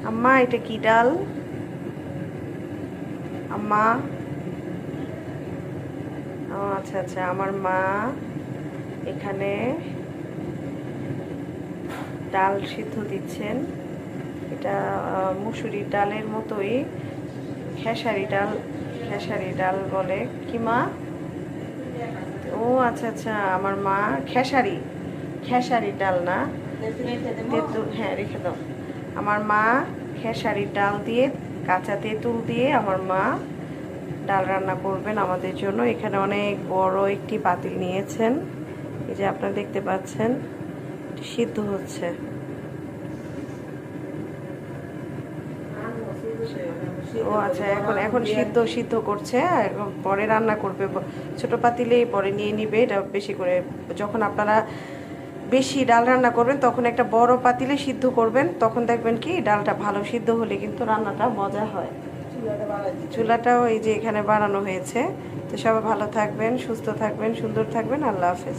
আম্মা এটা কি ডাল? আম্মা, ও আচ্ছা আচ্ছা, আমার মা এখানে ডাল সিদ্ধ দিচ্ছেন। এটা মুসুরি ডালের মতোই, খেসারি ডাল। খেসারি ডাল বলে কি মা? ও আচ্ছা আচ্ছা, আমার মা খেসারি, খেসারি ডাল না, তেঁতুল, হ্যাঁ রেখে দাও। আমার মা খেসারি ডাল দিয়ে, কাঁচা তেঁতুল দিয়ে আমার মা ডাল রান্না করবেন আমাদের জন্য। এখানে অনেক বড় একটি পাতিল নিয়েছেন, এই যে আপনারা দেখতে পাচ্ছেন সিদ্ধ হচ্ছে। ও আচ্ছা, এখন এখন সিদ্ধ সিদ্ধ করছে, এখন পরে রান্না করবে। ছোট পাতিলেই পরে নিয়ে নিবে এটা বেশি করে। যখন আপনারা বেশি ডাল রান্না করবেন তখন একটা বড় পাতিলে সিদ্ধ করবেন, তখন দেখবেন কি ডালটা ভালো সিদ্ধ হলে কিন্তু রান্নাটা মজা হয়। চুলাটাও এই যে এখানে বানানো হয়েছে। তো সবাই ভালো থাকবেন, সুস্থ থাকবেন, সুন্দর থাকবেন। আল্লাহ হাফেজ।